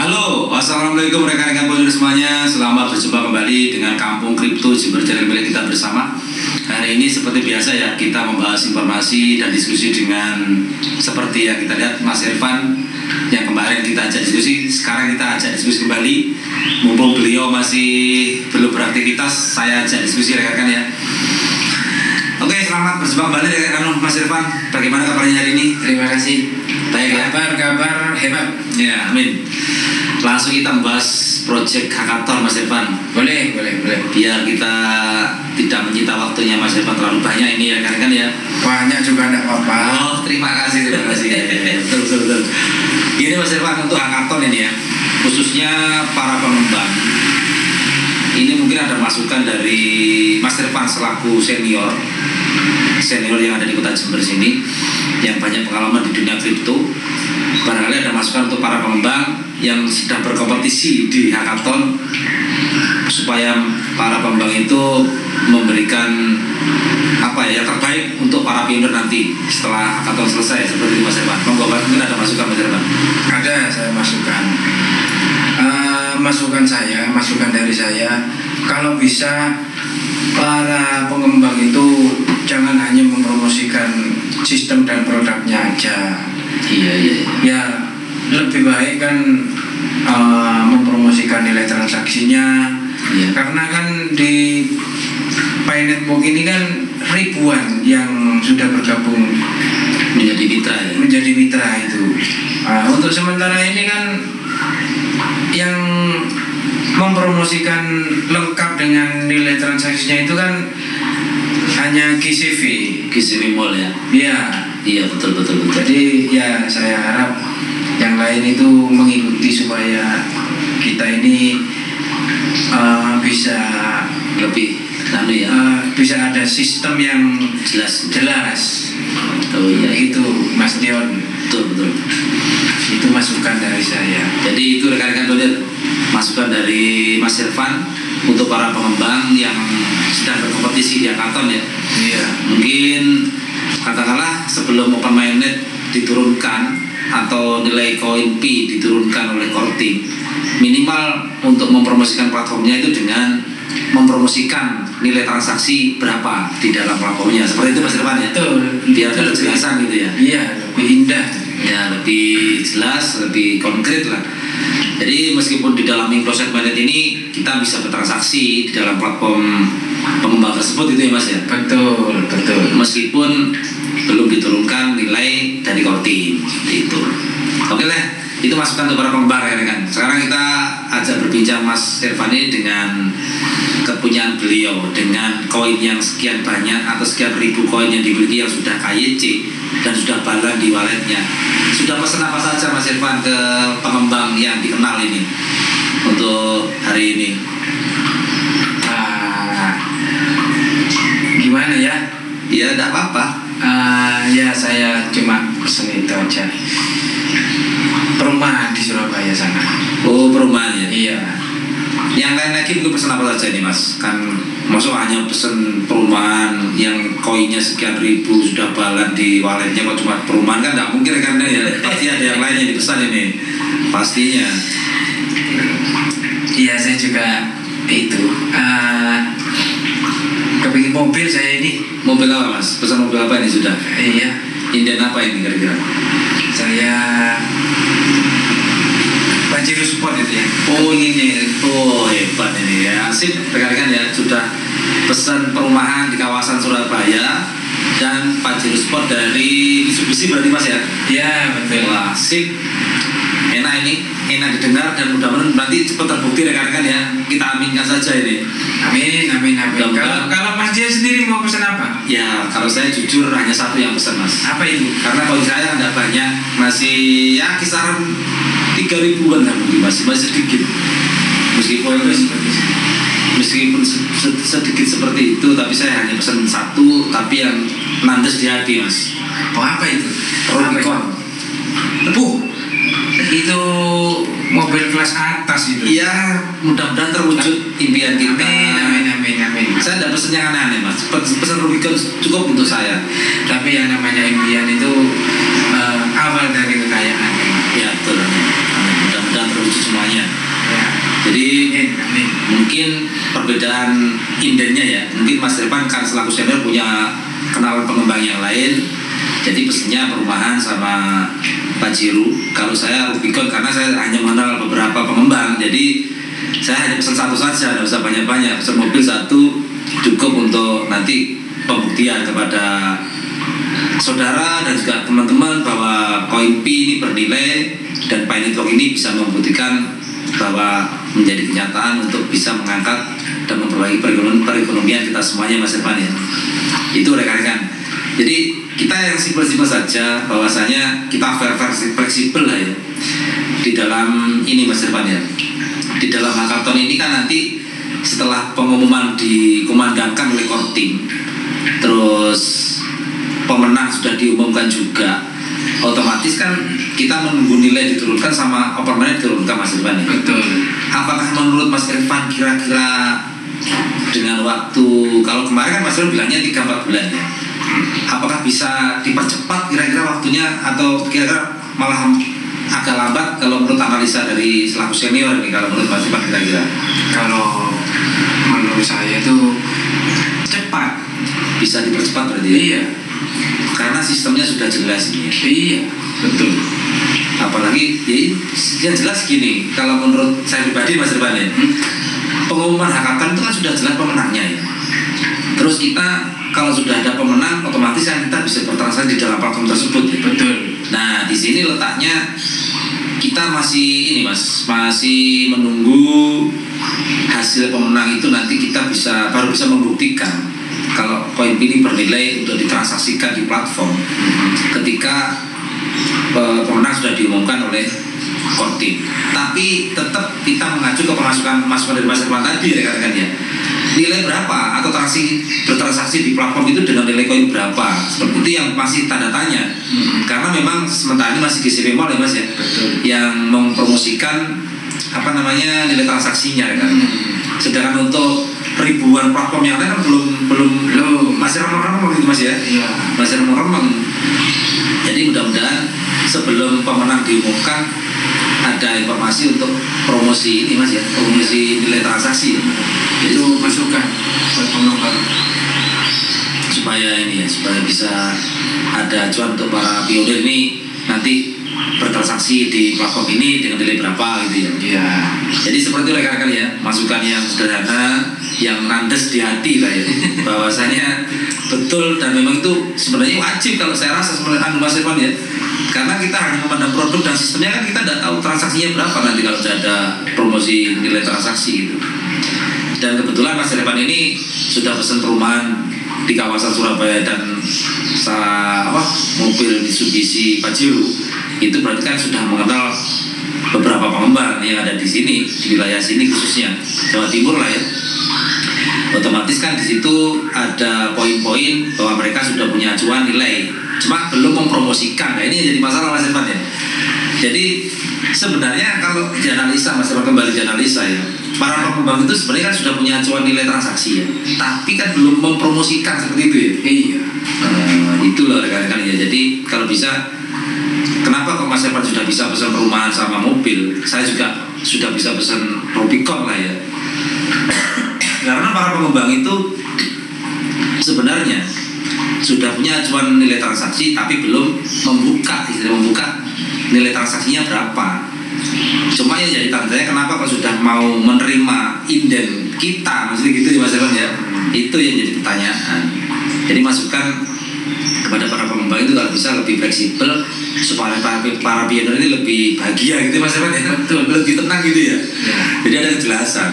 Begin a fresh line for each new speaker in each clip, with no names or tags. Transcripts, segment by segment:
Halo, assalamualaikum rekan-rekan pondok semuanya. Selamat berjumpa kembali dengan Kampung Kripto Jember Channel milik kita bersama. Hari ini seperti biasa ya, kita membahas informasi dan diskusi dengan seperti yang kita lihat Mas Irfan yang kemarin kita ajak diskusi. Sekarang kita ajak diskusi kembali. Mumpung beliau masih belum beraktivitas, saya ajak diskusi rekan-rekan ya. Oke, selamat berjumpa kembali rekan-rekan Mas Irfan. Bagaimana kabarnya hari ini?
Terima kasih.
Baik ya.
Kabar hebat.
Ya, amin. Langsung kita membahas proyek hackathon Mas Irfan.
Boleh.
Biar kita tidak menyita waktunya Mas Irfan terlalu banyak ini ya kan ya.
Banyak juga enggak apa-apa.
Oh, terima kasih. Betul. Ini Mas Irfan untuk hackathon ini ya. Khususnya para pengembang. Ini mungkin ada masukan dari Mas Irfan selaku senior yang ada di Kota Jember sini, yang banyak pengalaman di dunia kripto. Barangkali ada masukan untuk para pengembang yang sedang berkompetisi di hackathon, supaya para pengembang itu memberikan yang terbaik untuk para pionir nanti setelah hackathon selesai, seperti itu Mas Irfan. Mungkin ada masukan Mas Irfan?
Ada saya masukkan. Masukan dari saya, kalau bisa para pengembang itu jangan hanya mempromosikan sistem dan produknya aja.
Iya.
Ya lebih baik kan mempromosikan nilai transaksinya.
Iya.
Karena kan di Pi Network ini kan ribuan yang sudah bergabung menjadi mitra itu. Untuk sementara ini kan yang mempromosikan lengkap dengan nilai transaksinya itu kan hanya GCV
Mall ya. Iya betul.
Jadi ya saya harap yang lain itu mengikuti supaya kita ini bisa
lebih
bisa ada sistem yang jelas.
Oh iya,
itu Mas Dion.
Betul.
Itu masukan dari saya.
Jadi itu rekan-rekan dolir, masukan dari Mas Irfan untuk para pengembang yang sedang berkompetisi di hackathon ya.
Iya.
Mungkin katakanlah sebelum open mainnet diturunkan atau nilai koin Pi diturunkan oleh core team, minimal untuk mempromosikan platformnya itu dengan mempromosikan nilai transaksi berapa di dalam platformnya, seperti itu Mas Irfan ya.
Betul.
Biar ada kejelasan gitu ya.
Iya, lebih indah.
Ya, lebih jelas, lebih konkret lah. Jadi meskipun di dalam closed mainnet ini kita bisa bertransaksi di dalam platform pengembang tersebut itu ya Mas ya.
Betul.
Meskipun belum diturunkan nilai dari core team itu. Oke lah, itu masukan untuk para pengembang ya kan. Sekarang kita ajak berbincang Mas Irfan ini dengan kepunyaan beliau, dengan koin yang sekian banyak atau sekian ribu koin yang dimiliki yang sudah KYC dan sudah balan di walletnya. Sudah pesan apa saja Mas Irfan ke pengembang yang dikenal ini untuk hari ini?
Gimana ya?
Ya tidak apa-apa.
Ya saya cuma pesan itu aja. Perumahan di Surabaya sana.
Oh, perumahan ya?
Iya.
Yang lain lagi mungkin pesan apa saja nih Mas? Kan masuk hanya pesan perumahan yang koinnya sekian ribu sudah balan di walletnya, kok cuma perumahan kan tidak mungkin kan ya. Pasti ada yang lain yang dipesan ini pastinya.
Iya, saya juga itu kepingin mobil saya ini.
Mobil apa Mas? Pesan mobil apa ini sudah?
Iya.
Inden apa ini kira-kira?
Saya Pajero Sport itu ya.
Oh ini, hebat ini ya. Asik rekan-rekan ya, sudah pesan perumahan di kawasan Surabaya dan Pajero Sport dari Mitsubishi berarti Mas ya?
Iya betul.
Wah, asik. Enak didengar dan mudah-mudahan nanti cepat terbukti rekan-rekan ya. Kita aminkan saja ini.
Amin. Kalau Mas Dia sendiri mau pesan apa?
Ya kalau saya jujur hanya satu yang pesan Mas.
Apa itu?
Karena kalau saya tidak banyak, masih ya kisaran 3.000-an lah mungkin, masih sedikit. Meskipun sedikit seperti itu, tapi saya hanya pesan satu, tapi yang nandes di hati Mas.
Oh apa itu?
Rubicon.
Itu mobil kelas atas itu.
Iya, mudah-mudahan terwujud impian kita.
Amin.
Saya tidak pesan yang aneh-aneh Mas. Pesan Rubicon cukup untuk saya.
Tapi yang namanya impian itu awal dari kekayaan.
Ya betul. Mudah-mudahan terwujud semuanya. Mungkin perbedaan indennya ya, mungkin Mas Irfan kan selaku senior punya kenalan pengembang yang lain, jadi pesennya perumahan sama Pajero. Kalau saya Rubicon karena saya hanya mengenal beberapa pengembang, jadi saya hanya pesan satu saja, tidak usah banyak-banyak. Pesan mobil satu cukup untuk nanti pembuktian kepada saudara dan juga teman-teman bahwa koin P ini bernilai dan Pi Network ini bisa membuktikan bahwa menjadi kenyataan untuk bisa mengangkat dan memperbaiki perekonomian kita semuanya, Mas Irfan ya. Itu rekan-rekan. Jadi kita yang simpel-simpel saja, bahwasanya kita fleksibel lah ya di dalam ini, Mas Irfan ya. Di dalam hackathon ini kan nanti setelah pengumuman dikumandangkan oleh Kortim, terus pemenang sudah diumumkan juga, otomatis kan kita menunggu nilai diturunkan sama open money diturunkan, Mas Irfan ya.
Betul.
Apakah menurut Mas Irfan kira-kira dengan waktu, kalau kemarin kan Mas Irfan bilangnya 3-4 bulan ya, apakah bisa dipercepat kira-kira waktunya atau kira-kira malah agak lambat kalau menurut analisa dari selaku senior ini, kalau menurut Mas Irfan kira-kira?
Kalau menurut saya itu cepat.
Bisa dipercepat berarti ya?
Iya.
Karena sistemnya sudah jelas ini ya?
Iya, betul.
Apalagi ya, yang jelas gini, kalau menurut saya pribadi, Mas Irfan ya, pengumuman hackathon itu kan sudah jelas pemenangnya ya. Terus kita kalau sudah ada pemenang, otomatis kan kita bisa bertransaksi di dalam platform tersebut ya.
Betul.
Nah, di sini letaknya kita masih ini, Mas, masih menunggu hasil pemenang itu. Nanti kita baru bisa membuktikan kalau koin ini bernilai untuk ditransaksikan di platform ketika pemenang sudah diumumkan oleh Kortim. Tapi tetap kita mengacu ke masukan dari Mas Irfan tadi, rekan-rekan ya. Nilai berapa atau bertransaksi di platform itu dengan nilai koin berapa? Seperti itu yang masih tanda tanya. Karena memang sementara ini masih GCP Mall ya, Mas ya.
Betul.
Yang mempromosikan nilai transaksinya kan. Sedangkan untuk ribuan platform yang lain kan belum masih remang-remang gitu, Mas ya.
Iya.
Masih remang-remang. Jadi mudah-mudahan sebelum pemenang diumumkan ada informasi untuk promosi ini, Mas ya, promosi nilai transaksi.
Itu masukan buat pengembang
supaya bisa ada acuan untuk para pionir ini nanti bertransaksi di platform ini dengan nilai berapa gitu ya.
Iya.
Jadi seperti itu rekan-rekan ya, masukan yang sederhana, yang nandes di hati lah ya, bahwasanya betul dan memang itu sebenarnya wajib kalau saya rasa sebenarnya Mas Irfan ya, karena kita hanya memandang produk dan sistemnya kan kita tidak tahu transaksinya berapa nanti kalau sudah ada promosi nilai transaksi gitu. Dan kebetulan Mas Irfan ini sudah pesan perumahan di kawasan Surabaya dan mobil Mitsubishi Pajero, itu berarti kan sudah mengenal beberapa pengembang yang ada di sini, di wilayah sini khususnya Jawa Timur lah ya. Otomatis kan di situ ada poin-poin bahwa mereka sudah punya acuan nilai, cuma belum mempromosikan. Nah ini yang jadi masalah, Mas Irfan ya. Jadi sebenarnya kalau dianalisa, Mas Irfan, kembali dianalisa ya, para pengembang itu sebenarnya kan sudah punya acuan nilai transaksi ya, tapi kan belum mempromosikan seperti itu ya.
Iya.
Itu loh rekan-rekan ya. Jadi kalau bisa, kenapa kok Mas Irfan sudah bisa pesan perumahan sama mobil, saya juga sudah bisa pesan Rubicon lah ya. Karena para pengembang itu sebenarnya sudah punya acuan nilai transaksi tapi belum membuka nilai transaksinya berapa. Cuma yang jadi tandanya kenapa kok sudah mau menerima inden kita, maksudnya gitu ya Mas Irfan ya. Itu yang jadi pertanyaan. Jadi masukan kepada para pengembang itu kalau bisa lebih fleksibel supaya para pionir ini lebih bahagia gitu Mas Irfan ya. Betul, lebih tenang gitu ya. Jadi ada kejelasan.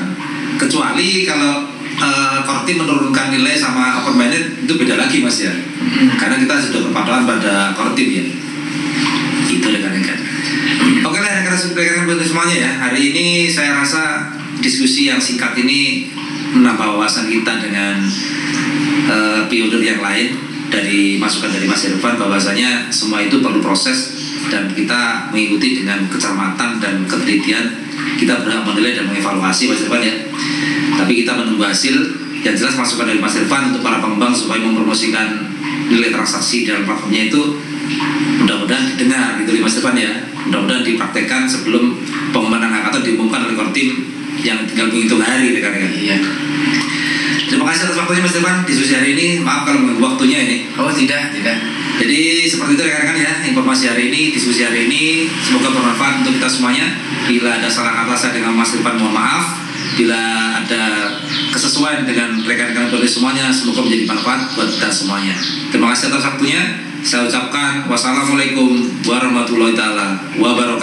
Kecuali kalau Kortim menurunkan nilai sama open minded itu beda lagi Mas ya. Karena kita sudah berpatokan pada Kortim ya. Itu rekan-rekan. Oke lah rekan-rekan semuanya ya. Hari ini saya rasa diskusi yang singkat ini menambah wawasan kita dengan pionir yang lain, dari masukan dari Mas Irfan bahwasanya semua itu perlu proses dan kita mengikuti dengan kecermatan dan ketelitian. Kita berhak menilai dan mengevaluasi Mas Irfan ya. Tapi kita menunggu hasil. Yang jelas masukan dari Mas Irfan untuk para pengembang supaya mempromosikan nilai transaksi dalam platformnya itu mudah-mudahan didengar gitu Mas Irfan ya. Mudah-mudahan dipraktekkan sebelum pengumuman hackathon diumumkan oleh Kortim yang tinggal menghitung hari rekan-rekan.
Iya.
Terima kasih atas waktunya Mas Irfan diskusi hari ini. Maaf kalau mengganggu waktunya ini.
Oh tidak.
Jadi seperti itu rekan-rekan ya, informasi hari ini, diskusi hari ini semoga bermanfaat untuk kita semuanya. Bila ada salah kata saya dengan Mas Irfan mohon maaf. Bila ada kesesuaian dengan rekan-rekan dari semuanya, semoga menjadi manfaat buat kita semuanya. Terima kasih atas waktunya. Saya ucapkan wassalamualaikum warahmatullahi taala wabarakatuh.